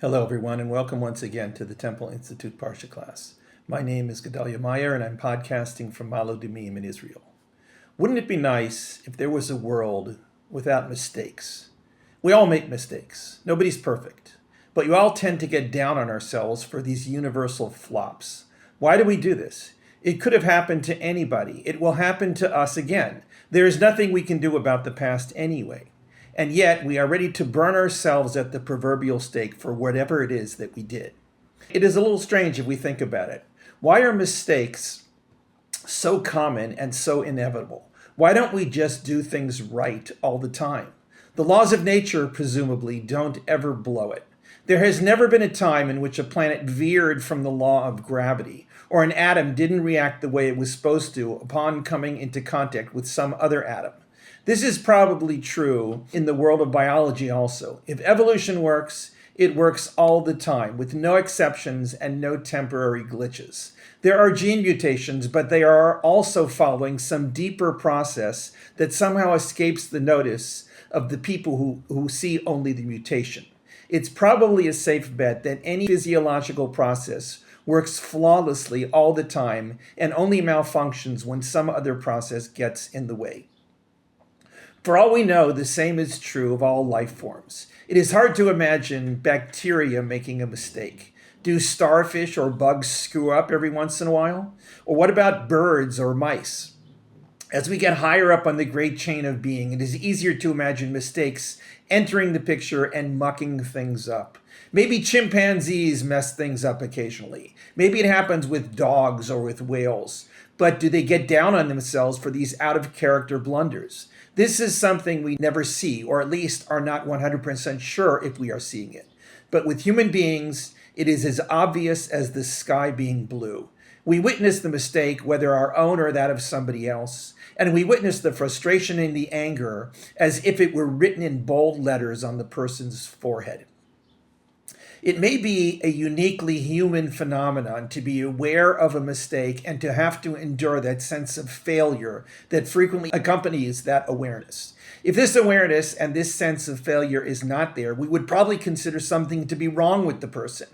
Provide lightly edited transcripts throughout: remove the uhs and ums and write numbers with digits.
Hello, everyone, and welcome once again to the Temple Institute Parsha class. My name is Gedalia Meyer, and I'm podcasting from Malo Dumim in Israel. Wouldn't it be nice if there was a world without mistakes? We all make mistakes. Nobody's perfect. But you all tend to get down on ourselves for these universal flops. Why do we do this? It could have happened to anybody. It will happen to us again. There is nothing we can do about the past anyway. And yet we are ready to burn ourselves at the proverbial stake for whatever it is that we did. It is a little strange if we think about it. Why are mistakes so common and so inevitable? Why don't we just do things right all the time? The laws of nature, presumably, don't ever blow it. There has never been a time in which a planet veered from the law of gravity, or an atom didn't react the way it was supposed to upon coming into contact with some other atom. This is probably true in the world of biology also. If evolution works, it works all the time, with no exceptions and no temporary glitches. There are gene mutations, but they are also following some deeper process that somehow escapes the notice of the people who see only the mutation. It's probably a safe bet that any physiological process works flawlessly all the time and only malfunctions when some other process gets in the way. For all we know, the same is true of all life forms. It is hard to imagine bacteria making a mistake. Do starfish or bugs screw up every once in a while? Or what about birds or mice? As we get higher up on the great chain of being, it is easier to imagine mistakes entering the picture and mucking things up. Maybe chimpanzees mess things up occasionally. Maybe it happens with dogs or with whales. But do they get down on themselves for these out-of-character blunders? This is something we never see, or at least are not 100% sure if we are seeing it. But with human beings, it is as obvious as the sky being blue. We witness the mistake, whether our own or that of somebody else, and we witness the frustration and the anger as if it were written in bold letters on the person's forehead. It may be a uniquely human phenomenon to be aware of a mistake and to have to endure that sense of failure that frequently accompanies that awareness. If this awareness and this sense of failure is not there, we would probably consider something to be wrong with the person.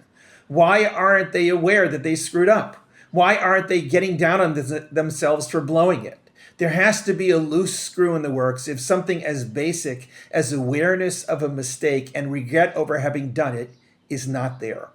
Why aren't they aware that they screwed up? Why aren't they getting down on themselves for blowing it? There has to be a loose screw in the works if something as basic as awareness of a mistake and regret over having done it is not there.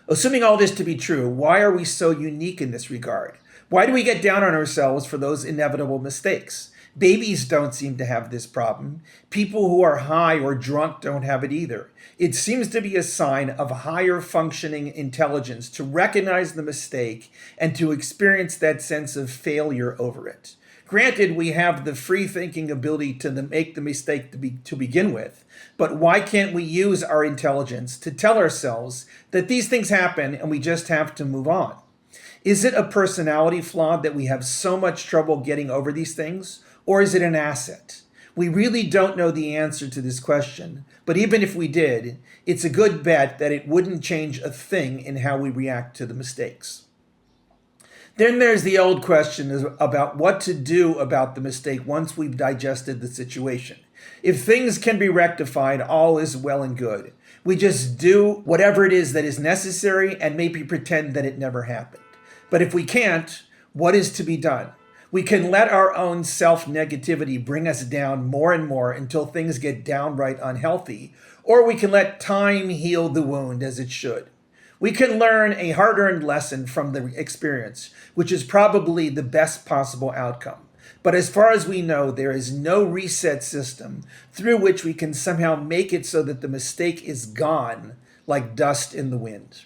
Assuming all this to be true, why are we so unique in this regard? Why do we get down on ourselves for those inevitable mistakes? Babies don't seem to have this problem. People who are high or drunk don't have it either. It seems to be a sign of higher functioning intelligence to recognize the mistake and to experience that sense of failure over it. Granted, we have the free-thinking ability to make the mistake to begin with, but why can't we use our intelligence to tell ourselves that these things happen and we just have to move on? Is it a personality flaw that we have so much trouble getting over these things, or is it an asset? We really don't know the answer to this question, but even if we did, it's a good bet that it wouldn't change a thing in how we react to the mistakes. Then there's the old question about what to do about the mistake once we've digested the situation. If things can be rectified, all is well and good. We just do whatever it is that is necessary and maybe pretend that it never happened. But if we can't, what is to be done? We can let our own self-negativity bring us down more and more until things get downright unhealthy, or we can let time heal the wound as it should. We can learn a hard-earned lesson from the experience, which is probably the best possible outcome. But as far as we know, there is no reset system through which we can somehow make it so that the mistake is gone like dust in the wind.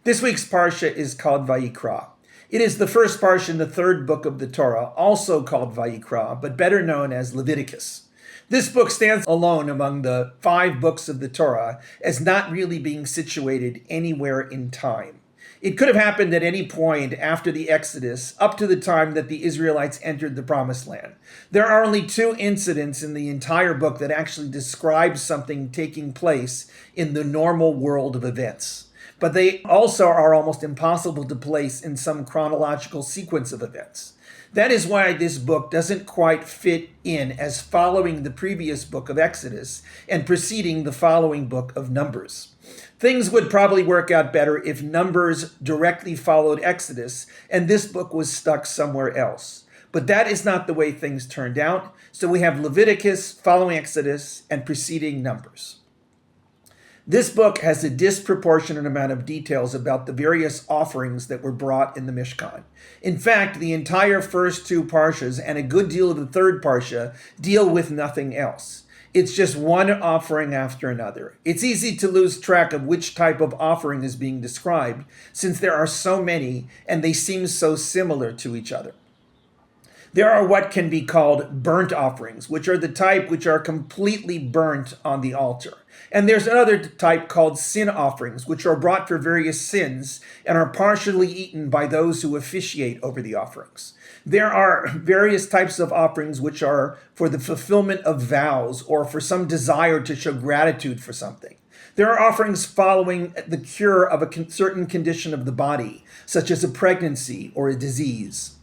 This week's Parsha is called Vayikra. It is the first Parsha in the third book of the Torah, also called Vayikra, but better known as Leviticus. This book stands alone among the 5 books of the Torah as not really being situated anywhere in time. It could have happened at any point after the Exodus, up to the time that the Israelites entered the Promised Land. There are only 2 incidents in the entire book that actually describe something taking place in the normal world of events. but they also are almost impossible to place in some chronological sequence of events. That is why this book doesn't quite fit in as following the previous book of Exodus and preceding the following book of Numbers. Things would probably work out better if Numbers directly followed Exodus and this book was stuck somewhere else. But that is not the way things turned out, so we have Leviticus following Exodus and preceding Numbers. This book has a disproportionate amount of details about the various offerings that were brought in the Mishkan. In fact, the entire first two parshas and a good deal of the third parsha deal with nothing else. It's just one offering after another. It's easy to lose track of which type of offering is being described, since there are so many and they seem so similar to each other. There are what can be called burnt offerings, which are the type which are completely burnt on the altar. And there's another type called sin offerings, which are brought for various sins and are partially eaten by those who officiate over the offerings. There are various types of offerings which are for the fulfillment of vows or for some desire to show gratitude for something. There are offerings following the cure of a certain condition of the body, such as a pregnancy or a disease.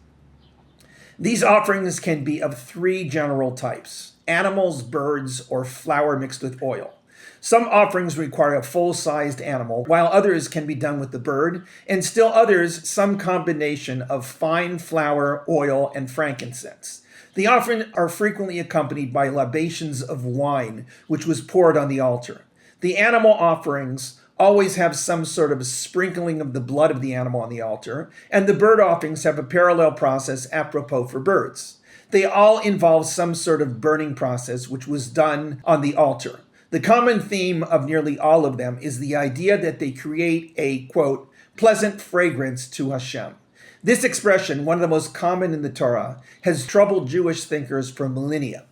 These offerings can be of three general types: animals, birds, or flour mixed with oil. Some offerings require a full-sized animal, while others can be done with the bird, and still others some combination of fine flour, oil, and frankincense. The offerings are frequently accompanied by libations of wine, which was poured on the altar. The animal offerings always have some sort of sprinkling of the blood of the animal on the altar, and the bird offerings have a parallel process apropos for birds. They all involve some sort of burning process which was done on the altar. The common theme of nearly all of them is the idea that they create a, quote, pleasant fragrance to Hashem. This expression, one of the most common in the Torah, has troubled Jewish thinkers for millennia.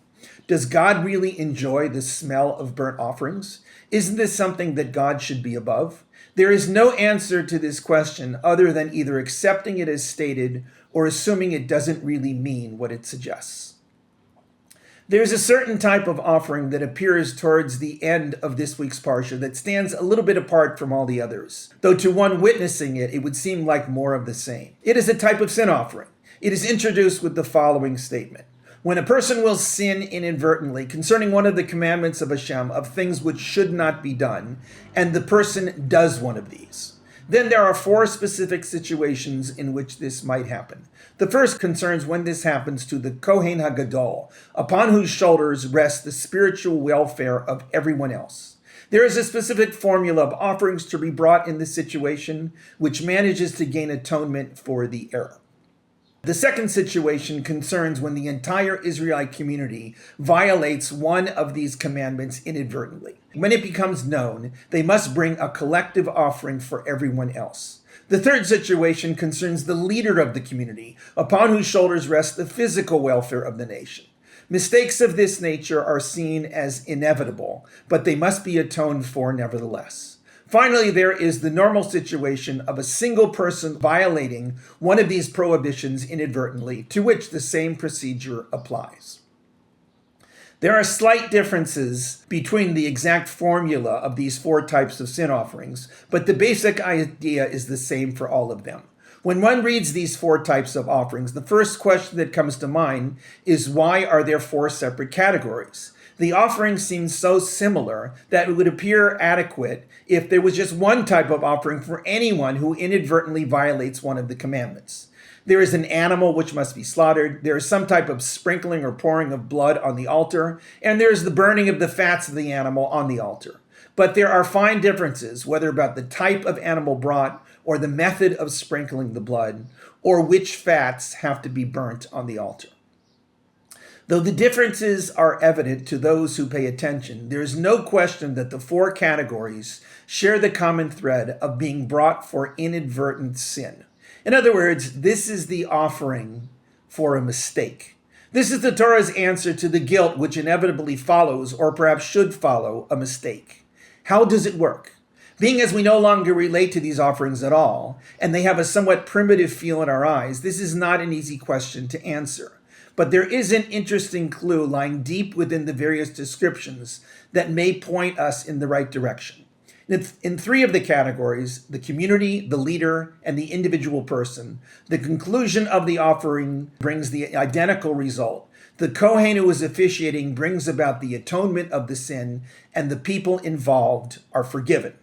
Does God really enjoy the smell of burnt offerings? Isn't this something that God should be above? There is no answer to this question other than either accepting it as stated or assuming it doesn't really mean what it suggests. There's a certain type of offering that appears towards the end of this week's parsha that stands a little bit apart from all the others, though to one witnessing it, it would seem like more of the same. It is a type of sin offering. It is introduced with the following statement: when a person will sin inadvertently concerning one of the commandments of Hashem, of things which should not be done, and the person does one of these, then there are four specific situations in which this might happen. The first concerns when this happens to the Kohen HaGadol, upon whose shoulders rests the spiritual welfare of everyone else. There is a specific formula of offerings to be brought in this situation, which manages to gain atonement for the error. The second situation concerns when the entire Israelite community violates one of these commandments inadvertently. When it becomes known, they must bring a collective offering for everyone else. The third situation concerns the leader of the community, upon whose shoulders rests the physical welfare of the nation. Mistakes of this nature are seen as inevitable, but they must be atoned for nevertheless. Finally, there is the normal situation of a single person violating one of these prohibitions inadvertently, to which the same procedure applies. There are slight differences between the exact formula of these four types of sin offerings, but the basic idea is the same for all of them. When one reads these four types of offerings, the first question that comes to mind is, why are there four separate categories? The offerings seem so similar that it would appear adequate if there was just one type of offering for anyone who inadvertently violates one of the commandments. There is an animal which must be slaughtered, there is some type of sprinkling or pouring of blood on the altar, and there is the burning of the fats of the animal on the altar. But there are fine differences, whether about the type of animal brought, or the method of sprinkling the blood, or which fats have to be burnt on the altar. Though the differences are evident to those who pay attention, there is no question that the four categories share the common thread of being brought for inadvertent sin. In other words, this is the offering for a mistake. This is the Torah's answer to the guilt which inevitably follows, or perhaps should follow, a mistake. How does it work? Being as we no longer relate to these offerings at all, and they have a somewhat primitive feel in our eyes, this is not an easy question to answer. But there is an interesting clue lying deep within the various descriptions that may point us in the right direction. In three of the categories, the community, the leader, and the individual person, the conclusion of the offering brings the identical result. The Kohen who is officiating brings about the atonement of the sin, and the people involved are forgiven.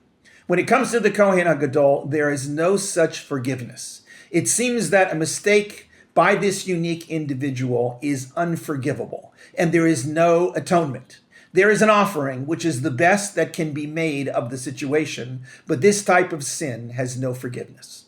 When it comes to the Kohen HaGadol, there is no such forgiveness. It seems that a mistake by this unique individual is unforgivable, and there is no atonement. There is an offering, which is the best that can be made of the situation, but this type of sin has no forgiveness.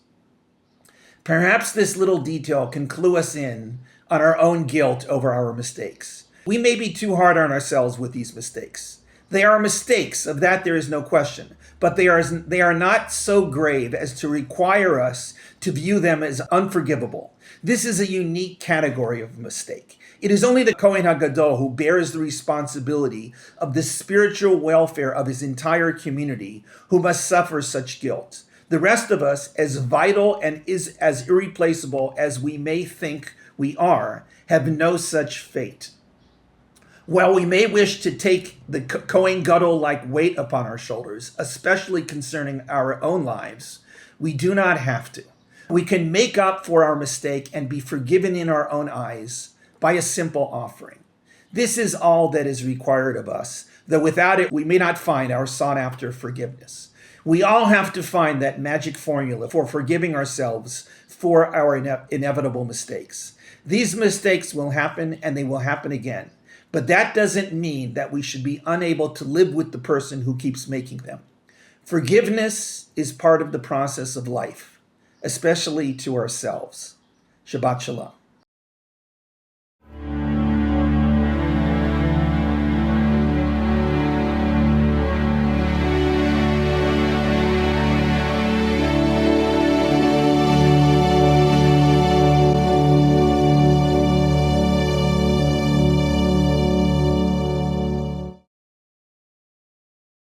Perhaps this little detail can clue us in on our own guilt over our mistakes. We may be too hard on ourselves with these mistakes. They are mistakes, of that there is no question, but they are not so grave as to require us to view them as unforgivable. This is a unique category of mistake. It is only the Kohen HaGadol who bears the responsibility of the spiritual welfare of his entire community who must suffer such guilt. The rest of us, as vital and as irreplaceable as we may think we are, have no such fate. While we may wish to take the Kohen Gadol-like weight upon our shoulders, especially concerning our own lives, we do not have to. We can make up for our mistake and be forgiven in our own eyes by a simple offering. This is all that is required of us, though without it we may not find our sought-after forgiveness. We all have to find that magic formula for forgiving ourselves for our inevitable mistakes. These mistakes will happen, and they will happen again. But that doesn't mean that we should be unable to live with the person who keeps making them. Forgiveness is part of the process of life, especially to ourselves. Shabbat Shalom.